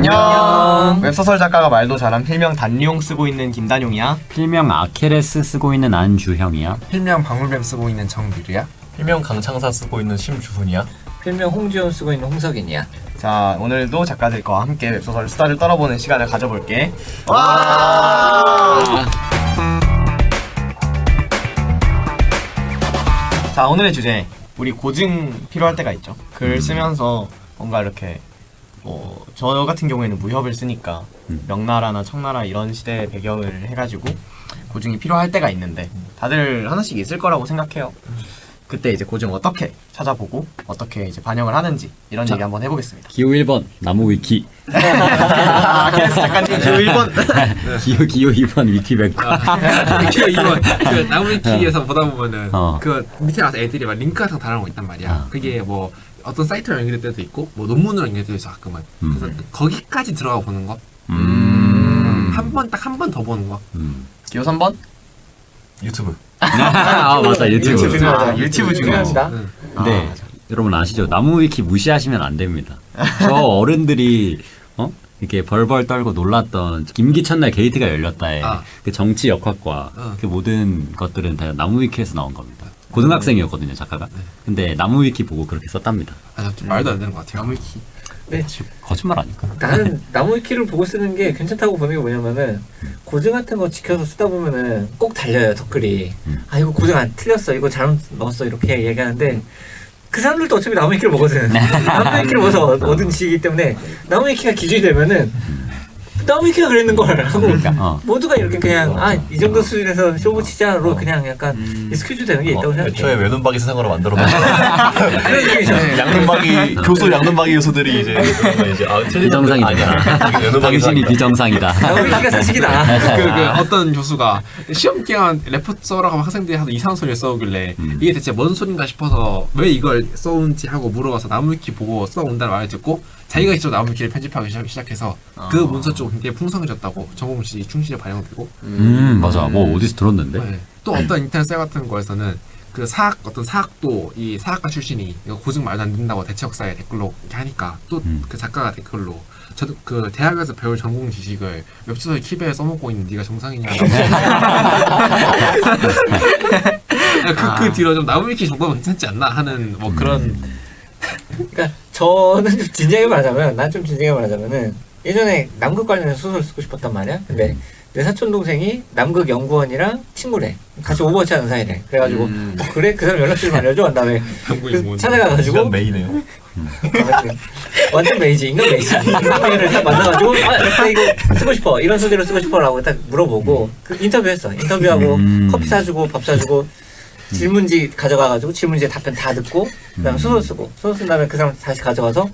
안녕. 웹소설 작가가 말도 잘한 필명 단용 쓰고 있는 김단용이야. 필명 아케레스 쓰고 있는 안주형이야. 필명 방울뱀 쓰고 있는 정비류야. 필명 강창사 쓰고 있는 심주훈이야. 필명 홍지원 쓰고 있는 홍석인이야. 자, 오늘도 작가들과 함께 웹소설 수다를 떨어보는 시간을 가져볼게. 와! 자, 오늘의 주제. 우리 고증 필요할 때가 있죠. 글 쓰면서 뭔가 이렇게 저 같은 경우에는 무협을 쓰니까 명나라나 청나라 이런 시대 배경을 해가지고 고증이 필요할 때가 있는데 다들 하나씩 있을 거라고 생각해요. 그때 이제 고증 어떻게 찾아보고 어떻게 이제 반영을 하는지 이런 얘기 한번 해보겠습니다. 기호 1번 나무 위키. 아케레스 작가님 기호 1번. 기호 2번 위키백과. 기호 2번 그 나무 위키에서 보다 보면은 어. 그 밑에 가서 애들이 막 링크 같은 거 달아놓은 거 있단 말이야. 그게 뭐 어떤 사이트로 연결될 때도 있고 뭐 논문으로 연결될 때도 있어 가끔은. 그래서 거기까지 들어가 보는 거. 한 번 딱 한 번 더 보는 거. 기호 3번. 유튜브. 아 맞아 유튜브. 중요하다. 유튜브 중요하다. 네, 여러분 아시죠? 나무 위키 무시하시면 안 됩니다. 저 어른들이 이렇게 벌벌 떨고 놀랐던 김기 첫날 게이트가 열렸다에 그 정치 역학과 그 모든 것들은 다 나무 위키에서 나온 겁니다. 고등학생이었거든요 작가가. 근데 나무 위키 보고 그렇게 썼답니다. 좀 말도 안 되는 것 같아요. 나무 위키. 네. 거짓말 아닐까? 나는 나무 위키를 보고 쓰는 게 괜찮다고 보는 게 뭐냐면은 고증 같은 거 지켜서 쓰다 보면은 꼭 달려요 댓글이. 아 이거 고증 안 틀렸어, 이거 잘못 넣었어 이렇게 얘기하는데 그 사람들도 어차피 나무 위키를 보거든. 나무 위키를 보서 얻은 지이기 때문에 나무 위키가 기준이 되면은 나무 위키가 그랬는 걸 하고 그러니까, 모두가 이렇게 그냥 이 정도 수준에서 쇼부 치자로 그냥 약간 익스큐즈 되는 게 있다고 생각해. 애초에 외눈박이 세상으로 만들어 놓은 그런 느낌이죠. 양눈박이 교수 양눈박이 교수들이 이제 비정상이다. 당신이 비정상이다. 나무 위키가 자식이다. 그 어떤 교수가 시험 기간 레포트 써라고 학생들이 하도 이상한 소리를 써오길래 이게 대체 뭔 소린가 싶어서 왜 이걸 써온지 하고 물어봐서 나무위키 보고 써온다는 말을 듣고 자기가 직접 나무위키를 편집하기 시작해서 그 문서 쪽은 굉장히 풍성해졌다고 전공시 충실히 반영되고. 맞아. 뭐 어디서 들었는데. 네. 또 어떤 인터넷 сай트 같은 거에서는 그 어떤 사학도 이 사학과 출신이 이거 고증 말도 안 된다고 대체역사에 댓글로 이렇게 하니까 또 그 작가가 댓글로 저도 그 대학에서 배울 전공 지식을 웹소설 키베에 써먹고 있는 네가 정상이냐. 그 뒤로 좀 나무위키 정도면 괜찮지 않나 하는 뭐 그런. 그러니까 저는 좀 진지하게 말하자면, 난 좀 진지하게 말하자면은 예전에 남극 관련해서 소설 쓰고 싶었단 말이야. 근데 내 사촌 동생이 남극 연구원이랑 친구래. 같이 오버워치 하는 사이래. 그래가지고 그래? 그 사람 연락처 좀 알려줘 한 다음에 찾아가가지고 시간 메이네요. 완전 메이지, 인간 메이지. 인간 메이를 딱 만나가지고 나 이거 쓰고 싶어, 이런 소재로 쓰고 싶어라고 딱 물어보고 그 인터뷰했어. 인터뷰하고 커피 사주고 밥 사주고 질문지 가져가가지고 질문지에 답변 다 듣고 그다음에 소설 쓰고, 소설 쓴 다음에 그 사람 다시 가져가서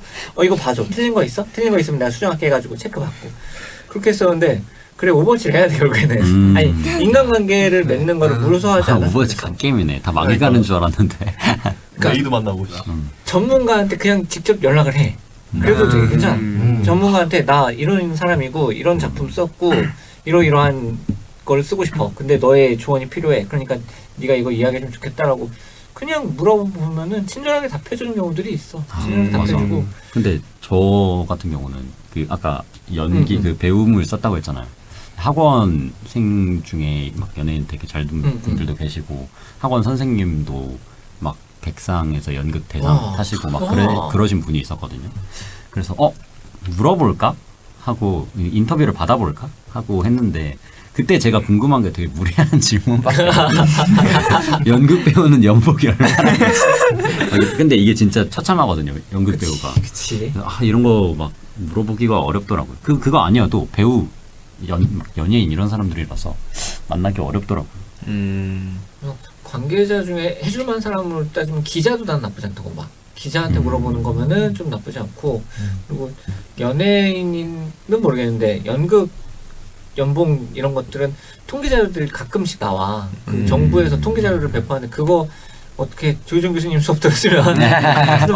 이거 봐줘, 틀린 거 있어? 틀린 거 있으면 내가 수정할게 해가지고 체크받고 그렇게 했었는데, 그래 오버워치를 해야 돼 결국에는. 아니 인간관계를 맺는 거를 무서워하지 않았어. 오버워치 간 게임이네. 다 망해가는 줄 알았는데. 메이도 만나고. 전문가한테 그냥 직접 연락을 해. 그래도 되게 괜찮아. 전문가한테 나 이런 사람이고 이런 작품 썼고 이러이러한 걸 쓰고 싶어. 근데 너의 조언이 필요해. 그러니까 네가 이거 이야기해주면 좋겠다라고 그냥 물어보면은 친절하게 답해주는 경우들이 있어. 친절하게 답해주고. 근데 저 같은 경우는 그 아까 연기 그 배움을 썼다고 했잖아요. 학원생 중에 막 연예인 되게 잘 된 분들도 계시고 학원 선생님도 막 백상에서 연극 대상 타시고 막 그러신 분이 있었거든요. 그래서 물어볼까 하고 인터뷰를 받아볼까 하고 했는데, 그때 제가 궁금한 게 되게 무례한 질문밖에 연극 배우는 연봉이 얼마나 근데 이게 진짜 처참하거든요, 연극 배우가. 그치. 이런 거 막 물어보기가 어렵더라고요. 그거 아니어도 배우, 연예인 이런 사람들이라서 만나기 어렵더라고요. 관계자 중에 해줄만한 사람을 따지면 기자도 난 나쁘지 않다고 봐. 기자한테 물어보는 거면은 좀 나쁘지 않고, 그리고 연예인은 모르겠는데 연극 연봉 이런 것들은 통계자료들이 가끔씩 나와. 그 정부에서 통계자료를 배포하는데 그거 어떻게 조희정 교수님 수업 들었으면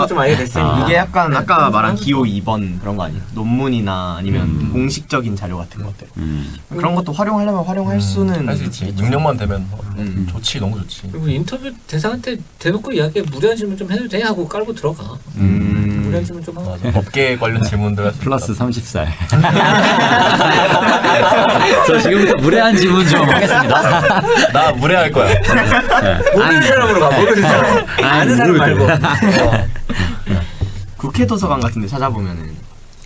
좀 알게 됐으니까. 이게 약간 아까 말한 기호 2번 그런 거 아니에요? 논문이나 아니면 공식적인 자료 같은 것들. 그런 것도 활용하려면 활용할 수는 할 수 있지. 능력만 되면 좋지, 너무 좋지. 그리고 인터뷰 대상한테 대놓고 이야기에 무리한 질문 좀 해도 돼? 하고 깔고 들어가. 무리한 질문 좀 하고. 맞아. 업계 관련 질문들 할수 플러스 30살. 저 지금부터 무례한 질문 좀 하겠습니다. 나 무례할 거야. 모르는 사람으로 가. 모르는 사람. 아는 사람 말고. 국회 도서관 같은 데 찾아보면은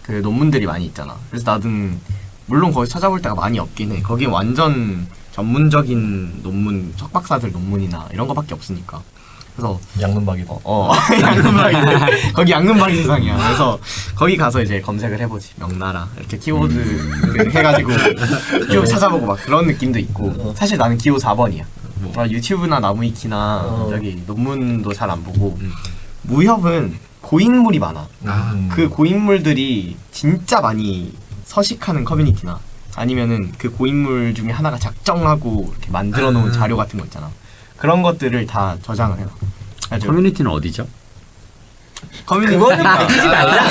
그 논문들이 많이 있잖아. 그래서 나는 물론 거기 찾아볼 때가 많이 없긴 해. 거기 완전 전문적인 논문, 석박사들 논문이나 이런 거밖에 없으니까. 그래서 양눈박이다. 양눈박인데 거기 양눈박이 세상이야. 그래서 거기 가서 이제 검색을 해보지. 명나라 이렇게 키워드를 해가지고 쭉 찾아보고 막 그런 느낌도 있고. 사실 나는 기호 4번이야. 유튜브나 나무위키나 저기 논문도 잘 안 보고 무협은 고인물이 많아. 그 고인물들이 진짜 많이 서식하는 커뮤니티나 아니면은 그 고인물 중에 하나가 작정하고 이렇게 만들어 놓은 자료 같은 거 있잖아. 그런 것들을 다 저장을 해요. 커뮤니티는 어디죠? 그거는 밝히지 말라.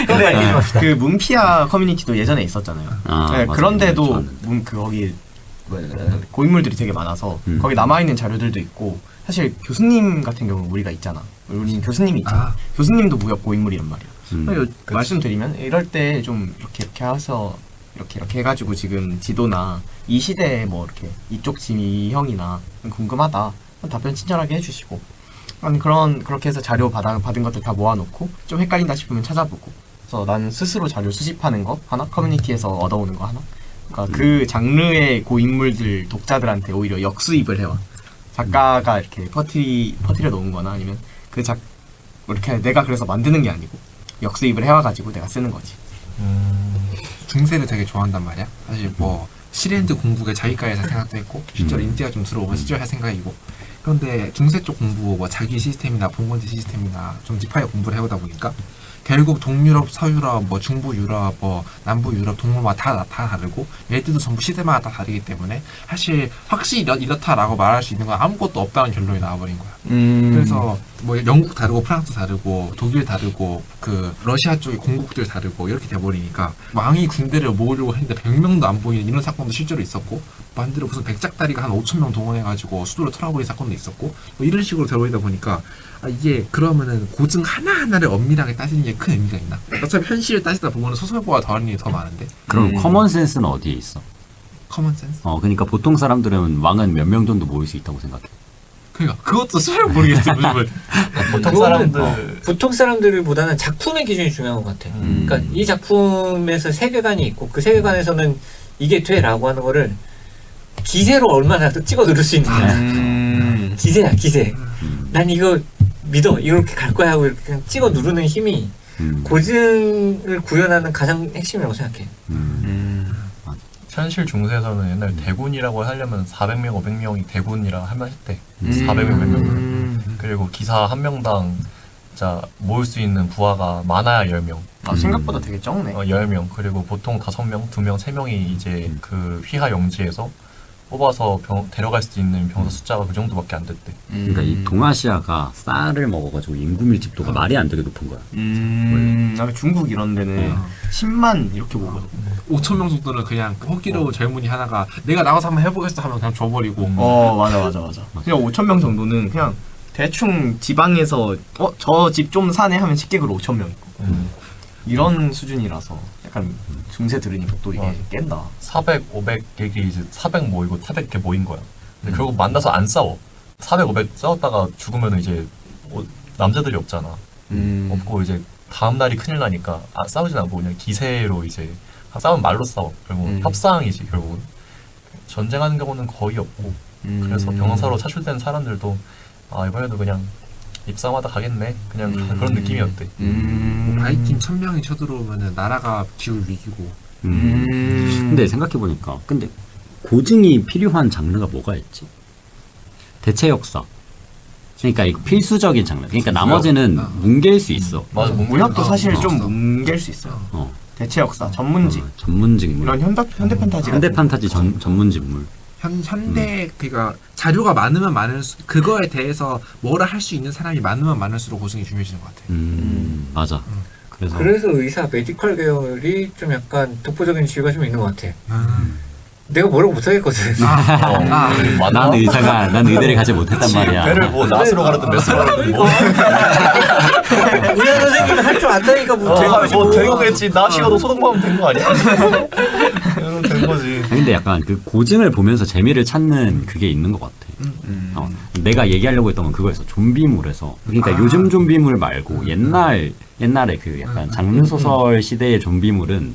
근데 그 문피아 커뮤니티도 예전에 있었잖아요. 네, 맞아요. 그런데도 거기 고인물들이 되게 많아서 거기 남아있는 자료들도 있고, 사실 교수님 같은 경우 우리가 있잖아. 우리 교수님이 있잖아. 교수님도 무협 고인물이란 말이야. 말씀드리면 이럴 때 좀 이렇게 해서 이렇게 해가지고 지금 지도나 이 시대에 뭐 이렇게 이쪽 지형이나 궁금하다 답변 친절하게 해주시고, 아니 그렇게 해서 자료 받은 것들 다 모아놓고 좀 헷갈린다 싶으면 찾아보고. 그래서 나는 스스로 자료 수집하는 거 하나, 커뮤니티에서 얻어오는 거 하나. 그러니까 그 장르의 고인물들 독자들한테 오히려 역수입을 해와. 작가가 이렇게 퍼뜨려 놓은 거나 아니면 이렇게 내가 그래서 만드는 게 아니고 역수입을 해와가지고 내가 쓰는 거지. 중세를 되게 좋아한단 말이야. 사실 뭐 시랜드 공부에 자기과에서 생각도 했고 실제로 인지가 좀 들어오면 실제로 할 생각이고. 그런데 중세 쪽 공부 뭐 자기 시스템이나 봉건지 시스템이나 좀 딥하게 공부를 해오다 보니까 결국 동유럽, 서유럽, 뭐 중부 유럽, 뭐 남부 유럽, 동물마다 다 다르고 얘들도 전부 시대마다 다 다르기 때문에 사실 확실히 이렇다라고 말할 수 있는 건 아무것도 없다는 결론이 나와버린 거야. 그래서 뭐 영국 다르고 프랑스 다르고 독일 다르고 그 러시아 쪽의 공국들 다르고 이렇게 돼버리니까 왕이 군대를 모으려고 했는데 100명도 안 보이는 이런 사건도 실제로 있었고, 반대로 무슨 백작다리가 한 5,000명 동원해가지고 수도를 털어버린 사건도 있었고, 뭐 이런 식으로 돼버리다 보니까 이게 그러면은 고증 하나하나를 엄밀하게 따지는 게 큰 의미가 있나? 어차피 현실을 따지다 보면 소설보다 더하는 일이 더 많은데. 그럼 커먼 센스는 어디에 있어? 커먼 센스? 그러니까 보통 사람들은 왕은 몇 명 정도 모일 수 있다고 생각해. 그러니까 그것도 잘 모르겠어. 무슨 보통 사람들 보통 사람들보다는 작품의 기준이 중요한 것 같아. 그러니까 이 작품에서 세계관이 있고 그 세계관에서는 이게 돼라고 하는 거를 기세로 얼마나 찍어 누를 수 있느냐. 기세야, 기세. 난 이거 믿어, 이렇게 갈 거야 하고 이렇게 그냥 찍어 누르는 힘이 고증을 구현하는 가장 핵심이라고 생각해. 현실 중세에서는 옛날 대군이라고 하려면 400명, 500명이 대군이라 하면 했대. 400명, 500명. 그리고 기사 한 명당 자 모을 수 있는 부하가 많아야 10명. 생각보다 되게 적네. 10명. 그리고 보통 5명, 2명, 3명이 이제 그 휘하 영지에서 뽑아서 데려갈 수 있는 병사 숫자가 그 정도밖에 안 됐대. 그러니까 이 동아시아가 쌀을 먹어가지고 인구 밀집도가 말이 안 되게 높은 거야. 중국 이런 데는 10만 이렇게 보거든. 5,000명 정도는 그냥 호기로운 젊은이 하나가 내가 나가서 한번 해보겠어 하면 그냥 줘버리고. 맞아. 그냥 5,000명 정도는 그냥 대충 지방에서 저 집 좀 사네 하면 식객으로 5,000명 있고. 이런 수준이라서 약간 중세 들으니까 또 이게 깬다. 400, 500개 이제 400 모이고 400개 모인 거야. 근데 결국 만나서 안 싸워. 400, 500 싸웠다가 죽으면 이제 남자들이 없잖아. 없고 이제 다음 날이 큰일 나니까 싸우진 않고 그냥 기세로 이제 싸우면 말로 싸워. 결국은 협상이지 결국은. 전쟁하는 경우는 거의 없고. 그래서 병사로 차출된 사람들도 이번에도 그냥 입싸움하다 가겠네. 그냥 그런 느낌이었대. 바이킹 1,000명이 쳐들어오면은 나라가 기울 위기고. 근데 생각해보니까 근데 고증이 필요한 장르가 뭐가 있지? 대체 역사. 그러니까 이거 필수적인 장르. 그러니까 나머지는 뭉갤 수 있어. 맞아. 무협도 사실 좀 뭉갤 수 있어요. 대체 역사, 전문직. 전문직 인물. 이런 현대 판타지. 현대 판타지 전문직 인물. 현대 그러니까 자료가 많으면 많을수록 그거에 대해서 뭐라 할 수 있는 사람이 많으면 많을수록 고증이 중요해지는 것 같아. 맞아. 그래서 의사 메디컬 계열이 좀 약간 독보적인 지위가 좀 있는 것 같아. 내가 뭐라고 못하겠거든. 맞나? 난 의사가 난 의대를 가지 못했단 말이야. 배를 뭐 낫으로 가르든 메스로 가르든 뭐. 의사 선생님은 할 줄 안다니까 뭐. 뭐 되겠지. 나 시가도 소독하면 된 거 아니야? 된 거지. 근데 약간 그 고증을 보면서 재미를 찾는 그게 있는 것 같아. 내가 얘기하려고 했던 건 그거였어. 좀비물에서. 그러니까 요즘 좀비물 말고 옛날에 그 약간 장르 소설 시대의 좀비물은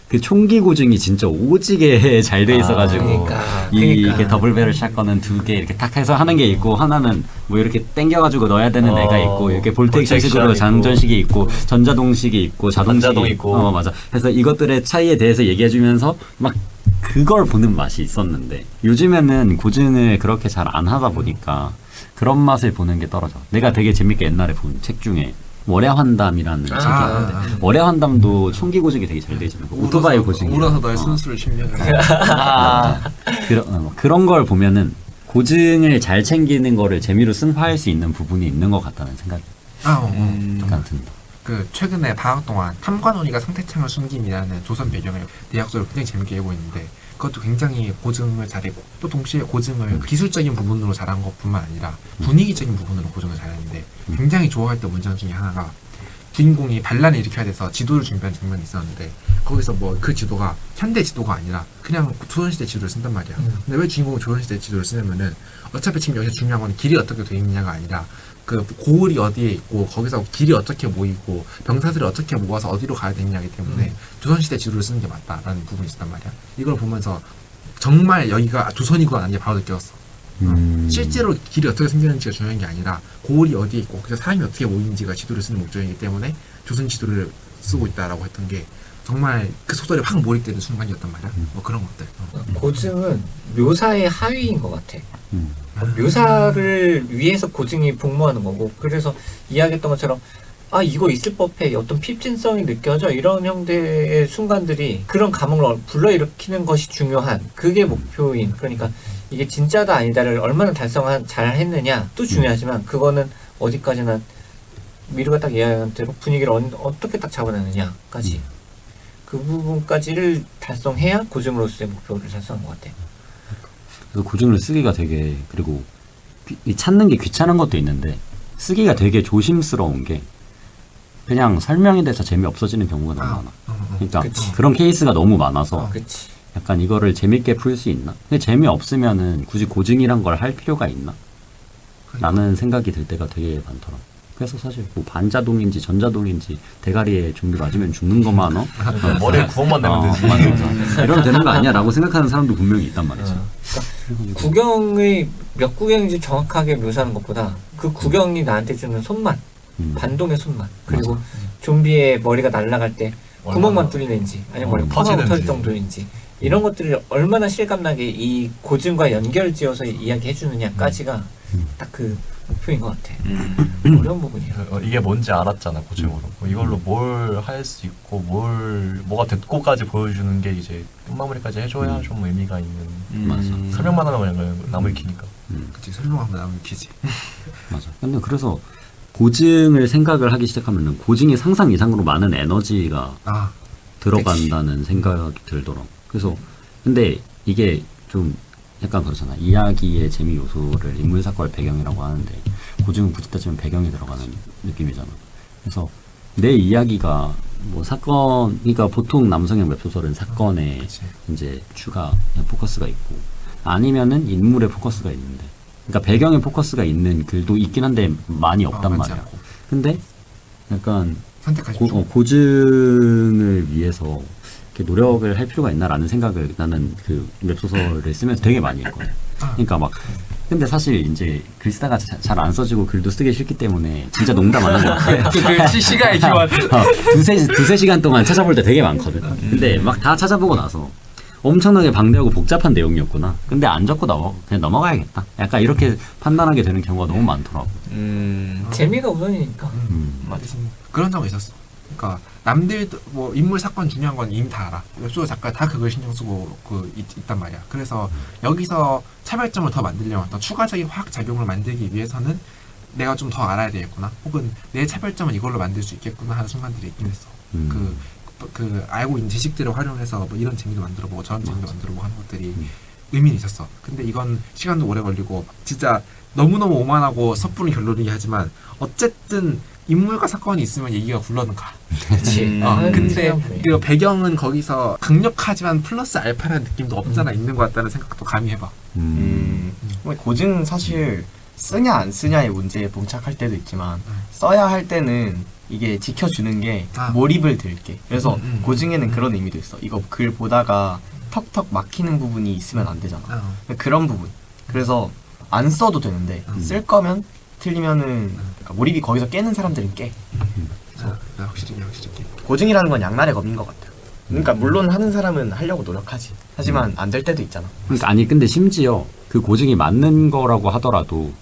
그 총기 고증이 진짜 오지게 잘 돼 있어가지고 그러니까. 이게 더블 배럴 샷건은 2개 이렇게 탁 해서 하는 게 있고 하나는 뭐 이렇게 당겨가지고 넣어야 되는 애가 있고 이렇게 볼텍션식으로 장전식이 있고 전자동식이 있고 자동 있고. 맞아. 그래서 이것들의 차이에 대해서 얘기해주면서 막 그걸 보는 맛이 있었는데 요즘에는 고증을 그렇게 잘 안 하다 보니까 그런 맛을 보는 게 떨어져. 내가 되게 재밌게 옛날에 본 책 중에 월야환담이라는 책이 있는데 월야환담도 총기 고증이 되게 잘 돼 있잖아요. 오토바이 고증이 울어서 너의 순수를 실명을 그런 걸 보면은 고증을 잘 챙기는 거를 재미로 승화할 수 있는 부분이 있는 것 같다는 생각이 약간 든다. 그 최근에 방학 동안 탐관오리가 상태창을 숨김이라는 조선 배경의 대학소를 굉장히 재밌게 읽고 있는데 그것도 굉장히 고증을 잘했고 또 동시에 고증을 기술적인 부분으로 잘한 것뿐만 아니라 분위기적인 부분으로 고증을 잘했는데 굉장히 좋아했던 문장 중에 하나가 주인공이 반란을 일으켜야 돼서 지도를 준비하는 장면이 있었는데 거기서 뭐 그 지도가 현대 지도가 아니라 그냥 조선시대 지도를 쓴단 말이야. 근데 왜 주인공은 조선시대 지도를 쓰냐면은 어차피 지금 여기서 중요한 건 길이 어떻게 돼 있느냐가 아니라 그 고을이 어디에 있고 거기서 길이 어떻게 모이고 병사들을 어떻게 모아서 어디로 가야 되느냐기 때문에 조선시대 지도를 쓰는 게 맞다라는 부분이 있었단 말이야. 이걸 보면서 정말 여기가 조선이구나라는 게 바로 느껴졌어. 실제로 길이 어떻게 생겼는지가 중요한 게 아니라 고을이 어디에 있고 그래서 사람이 어떻게 모이는지가 지도를 쓰는 목적이기 때문에 조선 지도를 쓰고 있다라고 했던 게 정말 그 소설에 확 몰입되는 순간이었단 말이야. 뭐 그런 것들. 고증은 묘사의 하위인 것 같아. 묘사를 위해서 고증이 복무하는 거고 그래서 이야기했던 것처럼 아 이거 있을 법해 어떤 핍진성이 느껴져 이런 형태의 순간들이 그런 감흥을 불러일으키는 것이 중요한 그게 목표인 그러니까 이게 진짜다 아니다를 얼마나 잘 했느냐도 중요하지만 그거는 어디까지나 미루가 딱 이야기한 대로 분위기를 어떻게 딱 잡아내느냐까지 그 부분까지를 달성해야 고증으로서의 목표를 달성한 것 같아. 그래서 고증을 쓰기가 되게 그리고 찾는 게 귀찮은 것도 있는데 쓰기가 되게 조심스러운 게 그냥 설명이 돼서 재미없어지는 경우가 너무 많아. 그러니까 그치. 그런 케이스가 너무 많아서 그치. 약간 이거를 재밌게 풀 수 있나? 근데 재미없으면은 굳이 고증이란 걸 할 필요가 있나? 라는 생각이 들 때가 되게 많더라. 그래서 사실 뭐 반자동인지 전자동인지 대가리에 좀비 맞으면 죽는 것만 머리에 구멍만 내면 되지. 맞아. 이러면 되는 거 아니야 라고 생각하는 사람도 분명히 있단 말이지. 구경의 몇 구경인지 정확하게 묘사하는 것보다 그 구경이 나한테 주는 손맛 반동의 손맛 그리고 좀비의 머리가 날아갈 때 구멍만 뚫리는지 아니면 머리가 펑하고 터질 정도인지 이런 것들을 얼마나 실감나게 이 고증과 연결지어서 이야기해 주느냐까지가 딱 그 목표인 것 같아. 어려운 부분이야. 이게 뭔지 알았잖아 고증으로. 이걸로 뭘 할 수 있고 뭐가 됐고까지 보여주는 게 이제 끝마무리까지 해줘야 좀 의미가 있는. 맞아. 설명만 하면 그냥 나무 익히니까. 그치 설명하면 나오면 기지. 맞아. 근데 그래서 고증을 생각을 하기 시작하면은 고증이 상상 이상으로 많은 에너지가 들어간다는 생각이 들더라고. 그래서 근데 이게 좀 약간 그렇잖아. 이야기의 재미 요소를 인물 사건을 배경이라고 하는데 고증은 굳이 따지면 배경이 들어가는 느낌이잖아. 그래서 내 이야기가 뭐 사건, 그러니까 보통 남성형 웹소설은 사건에 이제 추가 포커스가 있고 아니면은 인물에 포커스가 있는데, 그러니까 배경에 포커스가 있는 글도 있긴 한데 많이 없단 말이야. 않고. 근데 약간 선택하지. 고증을 위해서 이렇게 노력을 할 필요가 있나라는 생각을 나는 그 웹소설을 쓰면서 되게 많이 했거든. 그러니까 막 근데 사실 이제 글 쓰다가 잘 안 써지고 글도 쓰기 싫기 때문에 진짜 농담 안 하는 것 같아. 그 시간의 기원. 두세 시간 동안 찾아볼 때 되게 많거든. 근데 막 다 찾아보고 나서 엄청나게 방대하고 복잡한 내용이었구나. 근데 안 적고 그냥 넘어가야겠다. 약간 이렇게 판단하게 되는 경우가 너무 많더라고. 재미가 우선이니까. 그런 적은 있었어. 그러니까 남들도 뭐 인물 사건 중요한 건 이미 다 알아. 웹소설 작가 다 그걸 신경 쓰고 있단 말이야. 그래서 여기서 차별점을 더 만들려면 어떤 추가적인 화학 작용을 만들기 위해서는 내가 좀 더 알아야 되겠구나. 혹은 내 차별점은 이걸로 만들 수 있겠구나 하는 순간들이 있긴 했어. 그 그 알고 있는 지식들을 활용해서 뭐 이런 재미도 만들어보고 저런 재미도 만들어보고 하는 것들이 의미는 있었어. 근데 이건 시간도 오래 걸리고 진짜 너무너무 오만하고 섣부른 결론이긴 하지만 어쨌든 인물과 사건이 있으면 얘기가 굴러는 가. 그렇지. 근데 그 배경은 거기서 강력하지만 플러스 알파라는 느낌도 없잖아 있는 것 같다는 생각도 감히 해봐. 고증 사실 쓰냐 안 쓰냐의 문제에 봉착할 때도 있지만 써야 할 때는 이게 지켜주는 게 몰입을 들게. 그래서 고증에는 그런 의미도 있어. 이거 글 보다가 턱턱 막히는 부분이 있으면 안 되잖아. 그런 부분. 그래서 안 써도 되는데 쓸 거면 틀리면은 그러니까 몰입이 거기서 깨는 사람들은 깨. 확실히 고증이라는 건 양날의 검인 것 같아요. 그러니까 물론 하는 사람은 하려고 노력하지. 하지만 안 될 때도 있잖아. 그러니까 아니 근데 심지어 그 고증이 맞는 거라고 하더라도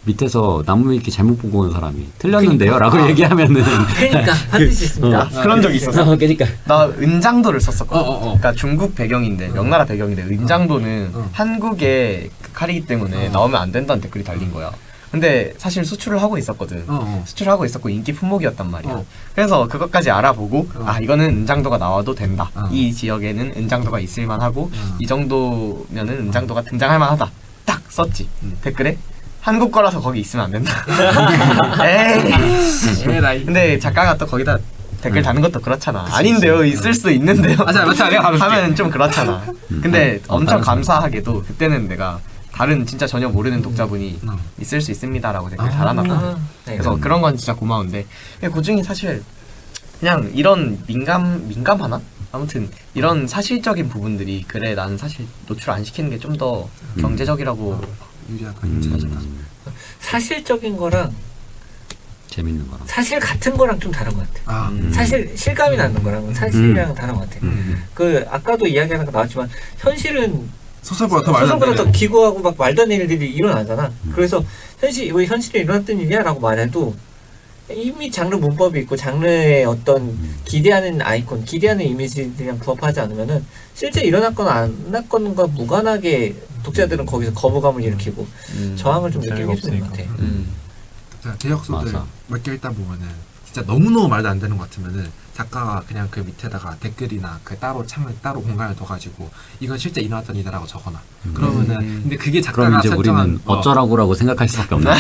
밑에서 나무 위키 잘못 보고 온 사람이 틀렸는데요? 라고 얘기하면은 그러니까 반드시 있습니다. 그런 적이 있었어. 그러니까 나 은장도를 썼었거든. 그러니까 중국 배경인데 명나라 배경인데 은장도는 한국의 그 칼이기 때문에 나오면 안 된다는 댓글이 달린 거야. 근데 사실 수출을 하고 있었거든. 수출을 하고 있었고 인기 품목이었단 말이야. 그래서 그것까지 알아보고 아 이거는 은장도가 나와도 된다. 이 지역에는 은장도가 있을만하고 이 정도면은 은장도가 등장할 만하다. 딱 썼지. 댓글에 한국 거라서 거기 있으면 안 된다. 에이. 근데 작가가 또 거기다 댓글 다는 것도 그렇잖아. 아닌데요. 있을 수도 있는데요. 맞아 내가 하면 좀 그렇잖아. 근데 엄청 감사하게도 그때는 내가 다른 진짜 전혀 모르는 독자분이 있을 수 있습니다라고 댓글 달아놨거든. 그래서 그런 건 진짜 고마운데 고증이 사실 그냥 이런 민감하나? 아무튼 이런 사실적인 부분들이 그래 나는 사실 노출 안 시키는 게 좀 더 경제적이라고 사실적인 거랑 재밌는 거랑 사실 같은 거랑 좀 다른 것 같아. 아, 사실 실감이 나는 거랑 사실이랑 다른 것 같아. 그 아까도 이야기하는 거 나왔지만 현실은 소설보다 더 말도 안 소설보다 되네. 더 기구하고 막 말도 안 되는 일들이 일어나잖아. 그래서 왜 현실에 일어났던 일이야라고 말해도 이미 장르 문법이 있고 장르의 어떤 기대하는 아이콘, 기대하는 이미지들이랑 부합하지 않으면은 실제 일어났거나 안 일어났건과 무관하게 독자들은 거기서 거부감을 일으키고 저항을 좀 느끼게 해주는 것 같아. 자, 대역소들 맞아. 몇 개 읽다 보면은 진짜 너무너무 말도 안 되는 것 같으면은 작가가 그냥 그 밑에다가 댓글이나 그 따로 창을 따로 공간을 둬가지고 이건 실제 일어났던 일이라고 적어놔. 그러면은 근데 그게 작가가 그럼 이제 설정한 우리는 어쩌라고라고 생각할 수밖에 없나?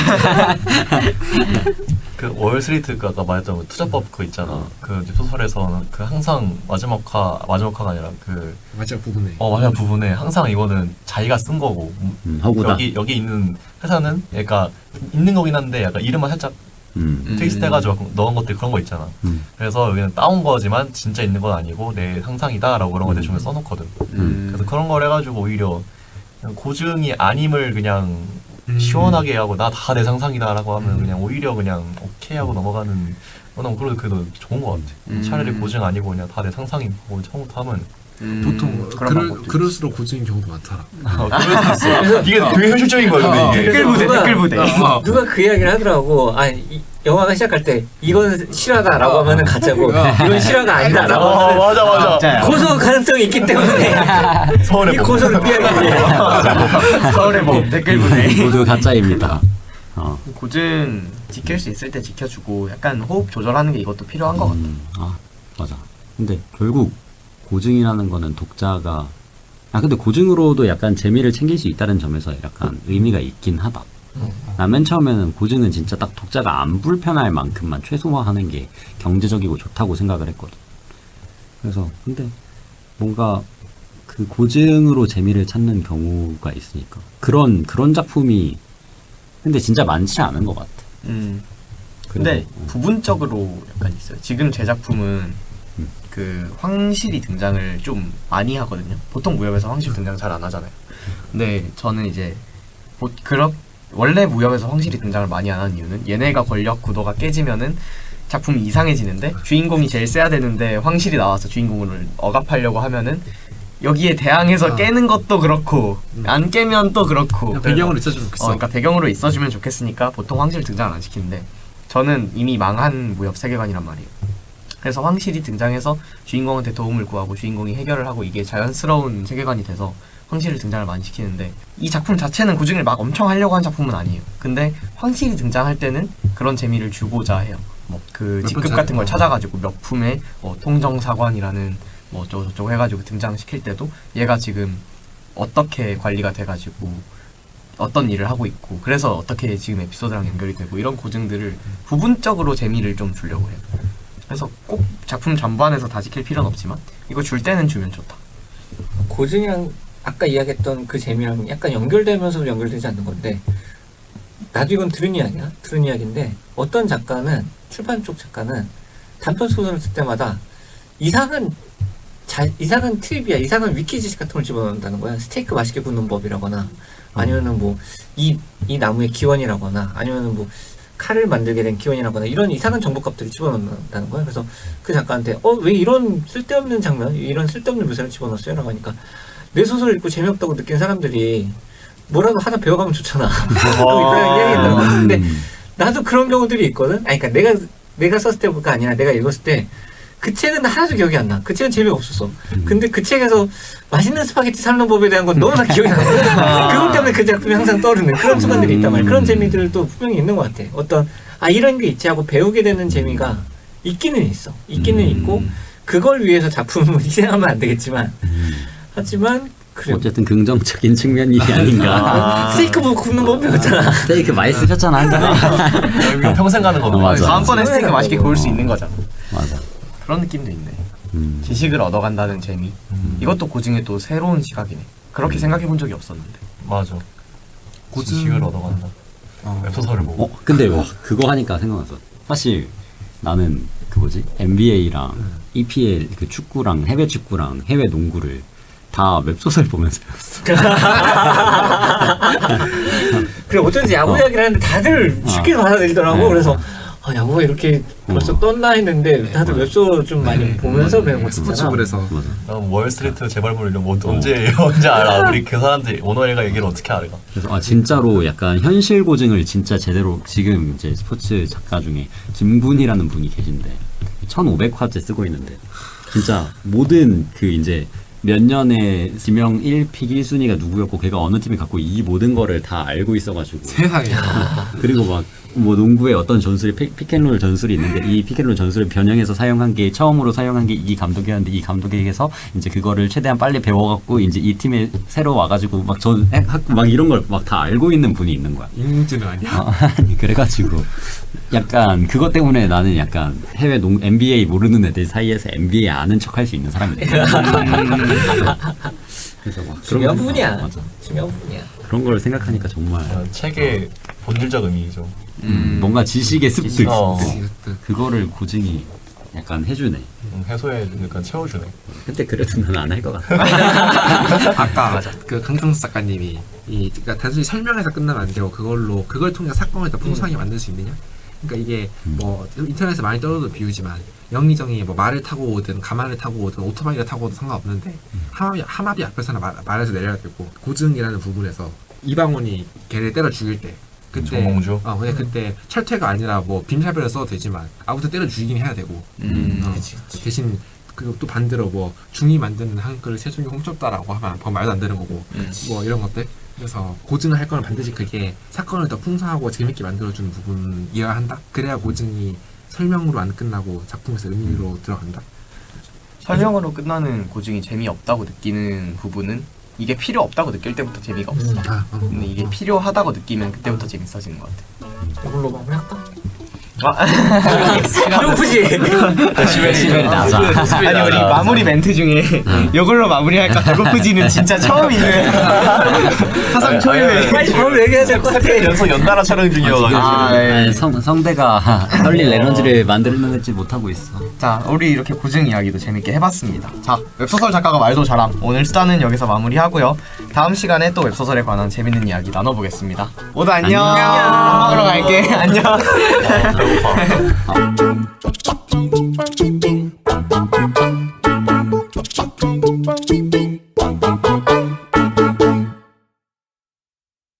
그 월스트리트 아까 말했던 그 투자법 그거 있잖아. 그 이제 소설에서는 그 항상 마지막화가 아니라 그 마지막 부분에 마지막 부분에 항상 이거는 자기가 쓴 거고 허구다. 여기 있는 회사는 그러니까 있는 거긴 한데 약간 이름만 살짝 트위스트 해가지고 넣은 것들 그런 거 있잖아. 그래서 여기는 따온 거지만 진짜 있는 건 아니고 내 상상이다라고 그런 거 대충 써놓거든. 그래서 그런 걸 해가지고 오히려 그냥 고증이 아님을 그냥 시원하게 하고 나 다 내 상상이다라고 하면 그냥 오히려 그냥 오케이 하고 넘어가는 난 그래도 좋은 것 같아. 차라리 고증 아니고 그냥 다 내 상상이고 처음부터 하면 보통 그럴수록 고증인 경우도 많더라. 이게 되게 현실적인 거야. 근데 이게 댓글 부대. 누가 그 이야기를 하더라고. 아니 영화가 시작할 때 이건 실화다라고 하면은 가짜고 이건 실화가 아니다라고 하면은 맞아. 고소 가능성이 있기 때문에 서울의 이 고소를 피하기 위해 서울의 뭐 댓글 부대. 모두 가짜입니다. 고증 지킬 수 있을 때 지켜주고 약간 호흡 조절하는 게 이것도 필요한 것 같아. 맞아. 근데 결국 고증이라는 거는 독자가 근데 고증으로도 약간 재미를 챙길 수 있다는 점에서 약간 의미가 있긴 하다. 나 맨 처음에는 고증은 진짜 딱 독자가 안 불편할 만큼만 최소화하는 게 경제적이고 좋다고 생각을 했거든. 그래서 근데 뭔가 그 고증으로 재미를 찾는 경우가 있으니까 그런 작품이 근데 진짜 많지 않은 것 같아. 근데 부분적으로 약간 있어요. 지금 제 작품은 그 황실이 등장을 좀 많이 하거든요. 보통 무협에서 황실 등장 잘 안 하잖아요. 근데 저는 이제 원래 무협에서 황실이 등장을 많이 안 하는 이유는 얘네가 권력 구도가 깨지면은 작품이 이상해지는데 주인공이 제일 세야 되는데 황실이 나와서 주인공을 억압하려고 하면은 여기에 대항해서 깨는 것도 그렇고 안 깨면 또 그렇고 배경으로 있어주면 좋겠어. 그러니까 배경으로 있어주면 좋겠으니까 보통 황실 등장을 안 시키는데 저는 이미 망한 무협 세계관이란 말이에요. 그래서 황실이 등장해서 주인공한테 도움을 구하고 주인공이 해결을 하고 이게 자연스러운 세계관이 돼서 황실을 등장을 많이 시키는데 이 작품 자체는 고증을 막 엄청 하려고 한 작품은 아니에요. 근데 황실이 등장할 때는 그런 재미를 주고자 해요. 뭐 그 몇 직급 분 같은 걸 전- 찾아가지고 몇 품에 통정사관이라는 뭐 어쩌고저쩌고 해가지고 등장시킬 때도 얘가 지금 어떻게 관리가 돼가지고 어떤 일을 하고 있고 그래서 어떻게 지금 에피소드랑 연결이 되고 이런 고증들을 부분적으로 재미를 좀 주려고 해요. 그래서 꼭 작품 전반에서 다 지킬 필요는 없지만 이거 줄 때는 주면 좋다. 고증이랑 아까 이야기했던 그 재미랑 약간 연결되면서도 연결되지 않는 건데 나도 이건 들은 이야기야. 들은 이야기인데 어떤 작가는 출판 쪽 작가는 단편 소설을 쓸 때마다 이상한 트립이야. 이상한 위키 지식 같은 걸 집어넣는다는 거야. 스테이크 맛있게 굽는 법이라거나 아니면은 뭐 이 나무의 기원이라거나 아니면은 뭐 칼을 만들게 된 기원이라거나 이런 이상한 정보값들을 집어넣는다는 거야. 그래서 그 작가한테 왜 이런 쓸데없는 장면, 이런 쓸데없는 묘사를 집어넣었어요? 라고 하니까 내 소설 읽고 재미없다고 느낀 사람들이 뭐라도 하나 배워가면 좋잖아. 이런 이야기했다는 거야. 근데 나도 그런 경우들이 있거든. 아니, 그러니까 내가 썼을 때가 아니라 내가 읽었을 때 그 책은 하나도 기억이 안 나. 그 책은 재미가 없었어. 근데 그 책에서 맛있는 스파게티 삶는 법에 대한 건 너무나 기억이 나. 그것 때문에 그 작품이 항상 떠오르는 그런 순간들이 있단 말이야. 그런 재미들도 분명히 있는 것 같아. 어떤 이런 게 있지 하고 배우게 되는 재미가 있기는 있어. 있기는 있고 그걸 위해서 작품을 희생하면 안 되겠지만 하지만 그래. 어쨌든 긍정적인 측면이 아닌가. 스테이크 뭐 굽는 법 배웠잖아. 스테이크 많이 쓰셨잖아 한잔. 이거 평생 가는 거는 맞아. 다음번에 스테이크 맛있게 구울 수 있는 거잖아. 맞아. 그런 느낌도 있네. 지식을 얻어간다는 재미. 이것도 고증의 또 새로운 시각이네. 그렇게 생각해 본 적이 없었는데. 맞아. 고증- 지식을 얻어간다. 웹소설을 보고. 근데 그거 하니까 생각났어. 사실 나는 그 뭐지 NBA랑 EPL 그 축구랑 해외 축구랑 해외 농구를 다 웹소설 보면서 배웠어. 그래 어쩐지 야구 이야기를 하는데 다들 쉽게 받아들이더라고. 네. 그래서 야구가 이렇게 벌써 떴나 했는데 다들 웹소 좀 많이 보면서 배운 거 스포츠 있잖아. 그래서 맞아. 난 월스트리트 재발물 이런 거 언제 알아? 우리 그 사람들 오너애가 얘기를 어떻게 알아? 그래서 진짜로 약간 현실 고증을 진짜 제대로 지금 이제 스포츠 작가 중에 김군이라는 분이 계신데 1,500화째 쓰고 있는데 진짜 모든 그 이제 몇 년에 지명 1픽 1순위가 누구였고 걔가 어느 팀이 갖고 이 모든 거를 다 알고 있어가지고 세상에 그리고 막 뭐 농구에 어떤 전술이 피켓롤 전술이 있는데 이 피켓롤 전술을 변형해서 사용한 게 처음으로 사용한 게 이 감독이었는데 이 감독에게서 이제 그거를 최대한 빨리 배워갖고 이제 이 팀에 새로 와가지고 막 이런 걸 막 다 알고 있는 분이 있는 거야. 인공지능 아니야? 아니 그래가지고 약간 그것 때문에 나는 약간 해외 NBA 모르는 애들 사이에서 NBA 아는 척 할 수 있는 사람이 돼. 그래서 막 중요한 그런 거- 부분이야. 맞아. 중요한 부분이야. 그런 걸 생각하니까 정말 책의 본질적 의미죠. 뭔가 지식의 습득 어. 그거를 고증이 약간 해주네. 해소해 주니까 채워주네. 근데 그래도 난 안 할 것 같아. 아까 그 강정수 작가님이 그러니까 단순히 설명해서 끝나면 안 되고 그걸 통해 사건을 더 풍성하게 만들 수 있느냐? 그러니까 이게 뭐 인터넷에 많이 떠도는 비유지만 영의정이 뭐 말을 타고 오든 가마를 타고 오든 오토바이를 타고 오든 상관없는데 하마비 앞에서나 말에서 내려야 되고 고증이라는 부분에서 이방원이 걔를 때려 죽일 때 그때 정몽주? 근데 그때 철퇴가 아니라 뭐 빔사별을 써도 되지만 아무튼 때려 죽이긴 해야 되고 대신 그리고 또 반대로 뭐 중이 만드는 한 그릇 세중이 훔쳤다라고 하면 그건 말도 안 되는 거고 뭐 이런 것들 그래서 고증을 할 거는 반드시 그게 사건을 더 풍성하고 재밌게 만들어주는 부분이어야 한다. 그래야 고증이 설명으로 안 끝나고 작품에서 의미로 들어간다. 설명으로 끝나는 고증이 재미없다고 느끼는 부분은 이게 필요 없다고 느낄 때부터 재미가 없어. 근데 이게 필요하다고 느끼면 그때부터 재밌어지는 것 같아. 이걸로 마무리할까? 시간 배고프지? 시벨이 낮아. 아니 우리 마무리 멘트 중에 이걸로 마무리할까 배고프지는 진짜 처음 있는 사상 초유의. 빨리 바로 얘기해야 될 것 같아. 연속 연달아 촬영 중이어가지고. 네. 성대가 떨릴 에너지를 만들어내지 못하고 있어. 자, 우리 이렇게 고증 이야기도 재밌게 해봤습니다. 자, 웹소설 작가가 말도 잘함. 오늘 수다는 여기서 마무리하고요. 다음 시간에 또 웹소설에 관한 재밌는 이야기 나눠보겠습니다. 모두 안녕. 밥 먹으러 갈게. 안녕. 배고파.